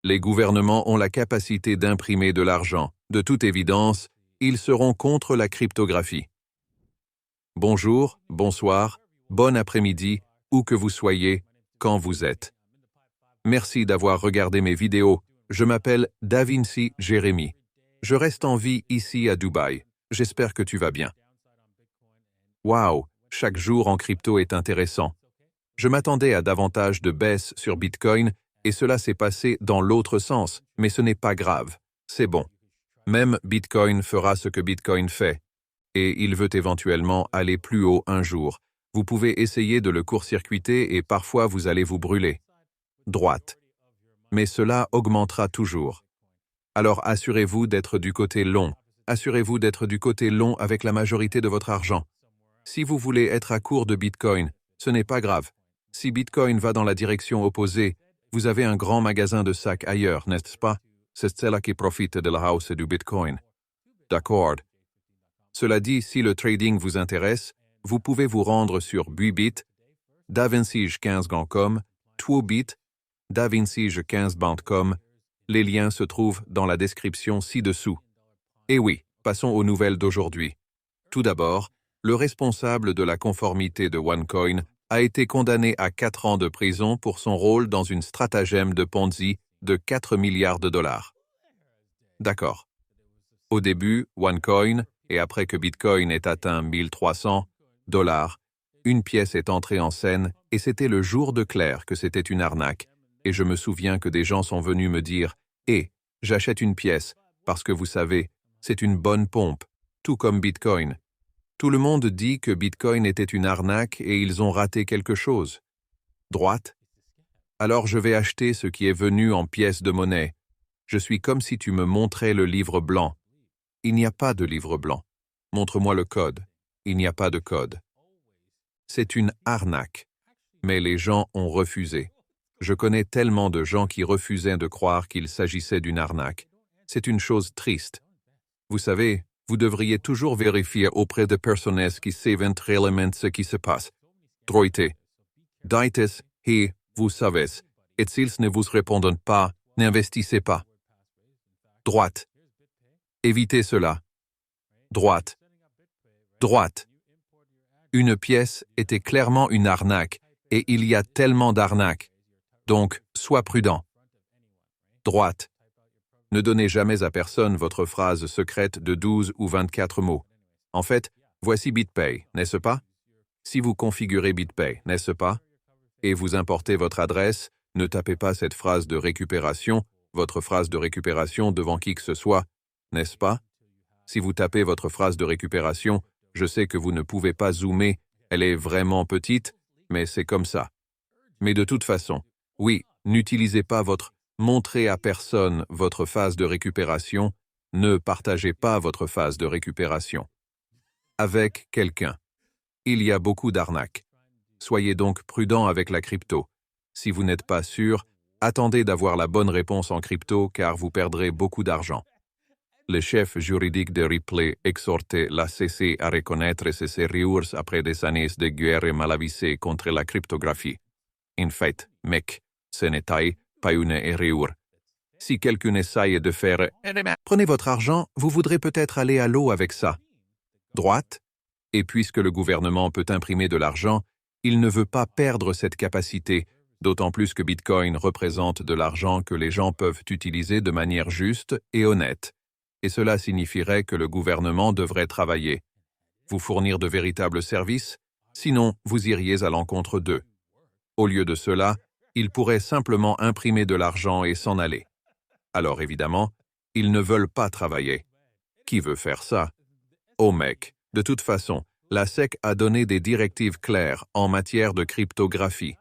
Les gouvernements ont la capacité d'imprimer de l'argent. De toute évidence, ils seront contre la cryptographie. Bonjour, bonsoir, bon après-midi, où que vous soyez, quand vous êtes. Merci d'avoir regardé mes vidéos. Je m'appelle Davinci Jérémy. Je reste en vie ici à Dubaï. J'espère que tu vas bien. Waouh, chaque jour en crypto est intéressant. Je m'attendais à davantage de baisse sur Bitcoin et cela s'est passé dans l'autre sens, mais ce n'est pas grave. C'est bon. Même Bitcoin fera ce que Bitcoin fait. Et il veut éventuellement aller plus haut un jour. Vous pouvez essayer de le court-circuiter et parfois vous allez vous brûler. Droite. Mais cela augmentera toujours. Alors assurez-vous d'être du côté long. Assurez-vous d'être du côté long avec la majorité de votre argent. Si vous voulez être à court de Bitcoin, ce n'est pas grave. Si Bitcoin va dans la direction opposée, vous avez un grand magasin de sacs ailleurs, n'est-ce pas? C'est cela qui profite de la hausse du Bitcoin. D'accord. Cela dit, si le trading vous intéresse, vous pouvez vous rendre sur Bybit, davinci15.com, Twobit, davinci15.com. Les liens se trouvent dans la description ci-dessous. Et oui, passons aux nouvelles d'aujourd'hui. Tout d'abord, le responsable de la conformité de OneCoin a été condamné à 4 ans de prison pour son rôle dans une stratagème de Ponzi de 4 milliards de dollars. D'accord. Au début, OneCoin, et après que Bitcoin ait atteint 1300 $, une pièce est entrée en scène et c'était le jour de clair que c'était une arnaque. Et je me souviens que des gens sont venus me dire « Eh, j'achète une pièce, parce que vous savez, c'est une bonne pompe, tout comme Bitcoin. » Tout le monde dit que Bitcoin était une arnaque et ils ont raté quelque chose. Droite. Alors je vais acheter ce qui est venu en pièces de monnaie. Je suis comme si tu me montrais le livre blanc. Il n'y a pas de livre blanc. Montre-moi le code. Il n'y a pas de code. C'est une arnaque. Mais les gens ont refusé. Je connais tellement de gens qui refusaient de croire qu'il s'agissait d'une arnaque. C'est une chose triste. Vous savez, vous devriez toujours vérifier auprès de personnes qui savent réellement ce qui se passe. Droite. Dites, et vous savez, et s'ils ne vous répondent pas, n'investissez pas. Droite. Évitez cela. Droite. Droite. Une pièce était clairement une arnaque, et il y a tellement d'arnaques. Donc, sois prudent. Droite. Ne donnez jamais à personne votre phrase secrète de 12 ou 24 mots. En fait, voici BitPay, n'est-ce pas? Si vous configurez BitPay, n'est-ce pas? Et vous importez votre adresse, ne tapez pas cette phrase de récupération, votre phrase de récupération devant qui que ce soit, n'est-ce pas? Si vous tapez votre phrase de récupération, je sais que vous ne pouvez pas zoomer, elle est vraiment petite, mais c'est comme ça. Mais de toute façon, oui, n'utilisez pas votre montrez à personne votre phase de récupération, ne partagez pas votre phase de récupération. Avec quelqu'un. Il y a beaucoup d'arnaques. Soyez donc prudent avec la crypto. Si vous n'êtes pas sûr, attendez d'avoir la bonne réponse en crypto car vous perdrez beaucoup d'argent. Le chef juridique de Ripple exhortait la CC à reconnaître ses erreurs après des années de guerre malavissée contre la cryptographie. En fait, mec, ce n'est pas une erreur. Si quelqu'un essaye de faire « Prenez votre argent, vous voudrez peut-être aller à l'eau avec ça. » Droite. Et puisque le gouvernement peut imprimer de l'argent, il ne veut pas perdre cette capacité, d'autant plus que Bitcoin représente de l'argent que les gens peuvent utiliser de manière juste et honnête. Et cela signifierait que le gouvernement devrait travailler. Vous fournir de véritables services, sinon vous iriez à l'encontre d'eux. Au lieu de cela, ils pourraient simplement imprimer de l'argent et s'en aller. Alors évidemment, ils ne veulent pas travailler. Qui veut faire ça? Oh mec, de toute façon, la SEC a donné des directives claires en matière de cryptographie.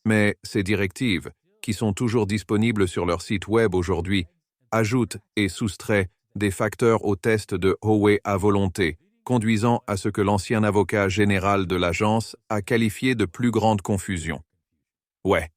Mais ces directives, qui sont toujours disponibles sur leur site web aujourd'hui, ajoutent et soustraient des facteurs au test de Howey à volonté, conduisant à ce que l'ancien avocat général de l'agence a qualifié de plus grande confusion. Ouais.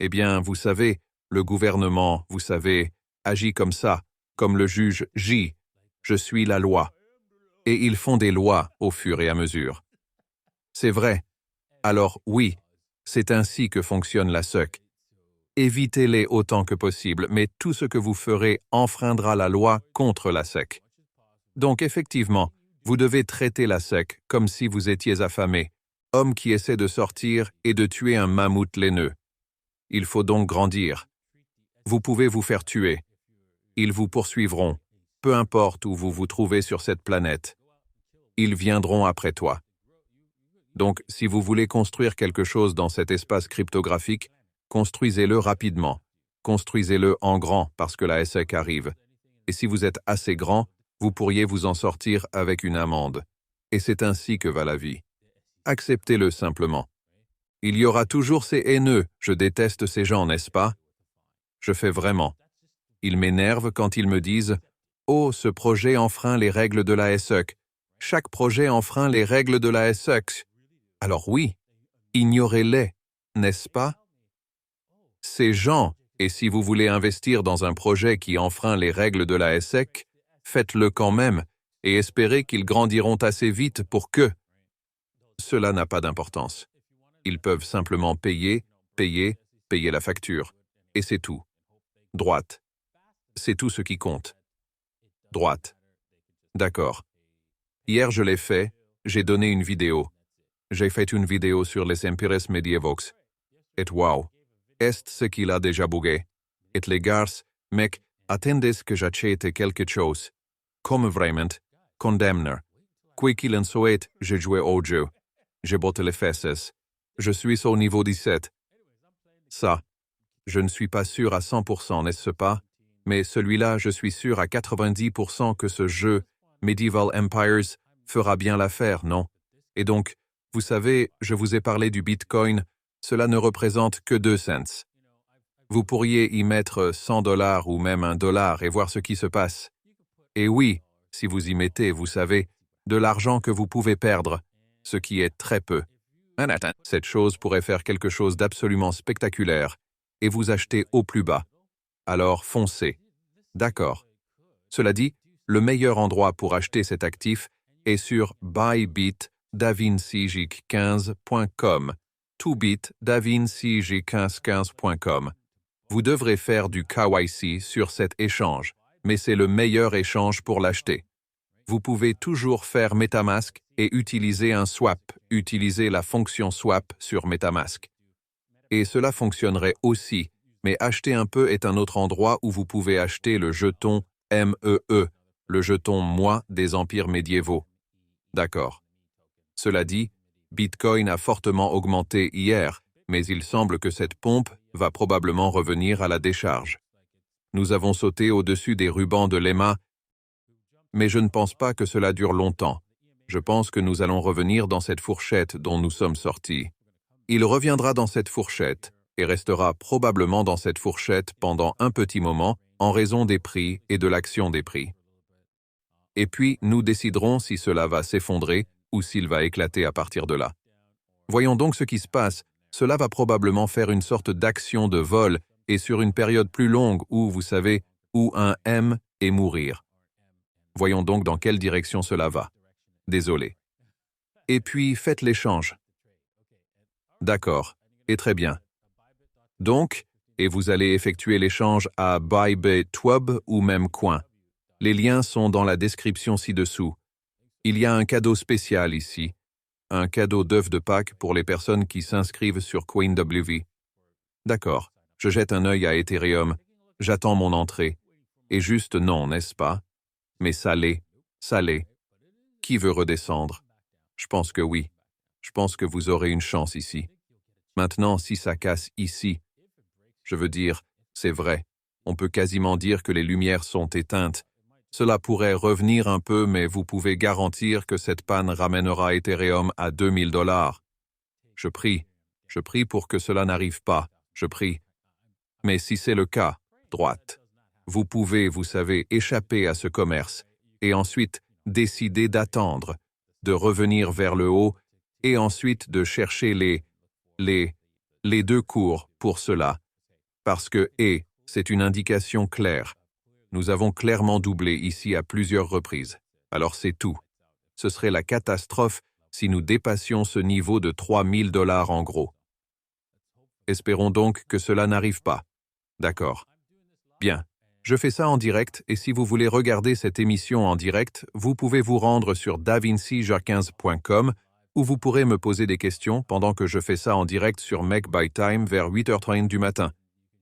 Eh bien, vous savez, le gouvernement, vous savez, agit comme ça, comme le juge J. Je suis la loi. Et ils font des lois au fur et à mesure. C'est vrai. Alors oui, c'est ainsi que fonctionne la SEC. évitez-les autant que possible, mais tout ce que vous ferez enfreindra la loi contre la SEC. Donc effectivement, vous devez traiter la SEC comme si vous étiez affamé, homme qui essaie de sortir et de tuer un mammouth laineux. Il faut donc grandir. Vous pouvez vous faire tuer. Ils vous poursuivront, peu importe où vous vous trouvez sur cette planète. Ils viendront après toi. Donc, si vous voulez construire quelque chose dans cet espace cryptographique, construisez-le rapidement. Construisez-le en grand parce que la SEC arrive. Et si vous êtes assez grand, vous pourriez vous en sortir avec une amende. Et c'est ainsi que va la vie. Acceptez-le simplement. Il y aura toujours ces haineux, je déteste ces gens, n'est-ce pas? Je fais vraiment. Ils m'énervent quand ils me disent « Oh, ce projet enfreint les règles de la SEC. Chaque projet enfreint les règles de la SEC. » Alors oui, ignorez-les, n'est-ce pas? Ces gens, et si vous voulez investir dans un projet qui enfreint les règles de la SEC, faites-le quand même et espérez qu'ils grandiront assez vite pour que... Cela n'a pas d'importance. Ils peuvent simplement payer la facture. Et c'est tout. Droite. C'est tout ce qui compte. Droite. D'accord. Hier je l'ai fait, j'ai donné une vidéo. J'ai fait une vidéo sur les empires medievox. Et wow. Est ce qu'il a déjà bugué. Et les gars, mec, attendez que j'achète quelque chose. Comme vraiment, condamner. Quoi qu'il en soit, j'ai joué au jeu. J'ai botté les fesses. Je suis au niveau 17. Ça, je ne suis pas sûr à 100%, n'est-ce pas? Mais celui-là, je suis sûr à 90% que ce jeu, Medieval Empires, fera bien l'affaire, non? Et donc, vous savez, je vous ai parlé du Bitcoin, cela ne représente que 2 cents. Vous pourriez y mettre 100 $ ou même $1 et voir ce qui se passe. Et oui, si vous y mettez, vous savez, de l'argent que vous pouvez perdre, ce qui est très peu. Cette chose pourrait faire quelque chose d'absolument spectaculaire et vous acheter au plus bas. Alors foncez. D'accord. Cela dit, le meilleur endroit pour acheter cet actif est sur bybitdavincij15.com, toobitdavincij15.com. Vous devrez faire du KYC sur cet échange, mais c'est le meilleur échange pour l'acheter. Vous pouvez toujours faire MetaMask et utiliser un swap, utiliser la fonction swap sur MetaMask. Et cela fonctionnerait aussi, mais acheter un peu est un autre endroit où vous pouvez acheter le jeton MEE, le jeton moi des empires médiévaux. D'accord. Cela dit, Bitcoin a fortement augmenté hier, mais il semble que cette pompe va probablement revenir à la décharge. Nous avons sauté au-dessus des rubans de l'EMA, mais je ne pense pas que cela dure longtemps. Je pense que nous allons revenir dans cette fourchette dont nous sommes sortis. Il reviendra dans cette fourchette et restera probablement dans cette fourchette pendant un petit moment en raison des prix et de l'action des prix. Et puis, nous déciderons si cela va s'effondrer ou s'il va éclater à partir de là. Voyons donc ce qui se passe. Cela va probablement faire une sorte d'action de vol et sur une période plus longue où, vous savez, où un M est mourir. Voyons donc dans quelle direction cela va. Désolé. Et puis, faites l'échange. D'accord. Et très bien. Donc, et vous allez effectuer l'échange à Bybitweb ou même Coin. Les liens sont dans la description ci-dessous. Il y a un cadeau spécial ici. Un cadeau d'œuf de Pâques pour les personnes qui s'inscrivent sur CoinWV. D'accord. Je jette un œil à Ethereum. J'attends mon entrée. Et juste non, n'est-ce pas? Mais salé. Qui veut redescendre? Je pense que oui. Je pense que vous aurez une chance ici. Maintenant, si ça casse ici, je veux dire, c'est vrai. On peut quasiment dire que les lumières sont éteintes. Cela pourrait revenir un peu, mais vous pouvez garantir que cette panne ramènera Ethereum à 2000 $. Je prie pour que cela n'arrive pas. Je prie. Mais si c'est le cas, droite. Vous pouvez, vous savez, échapper à ce commerce et ensuite décider d'attendre, de revenir vers le haut et ensuite de chercher les deux cours pour cela. Parce que c'est une indication claire. Nous avons clairement doublé ici à plusieurs reprises. Alors c'est tout. Ce serait la catastrophe si nous dépassions ce niveau de 3000 $ en gros. Espérons donc que cela n'arrive pas. D'accord. Bien. Je fais ça en direct et si vous voulez regarder cette émission en direct, vous pouvez vous rendre sur davincijarquins.com où vous pourrez me poser des questions pendant que je fais ça en direct sur Make by Time vers 8h30 du matin.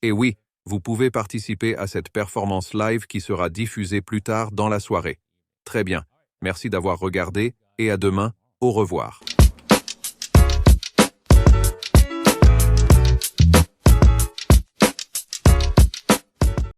Et oui, vous pouvez participer à cette performance live qui sera diffusée plus tard dans la soirée. Très bien. Merci d'avoir regardé et à demain. Au revoir.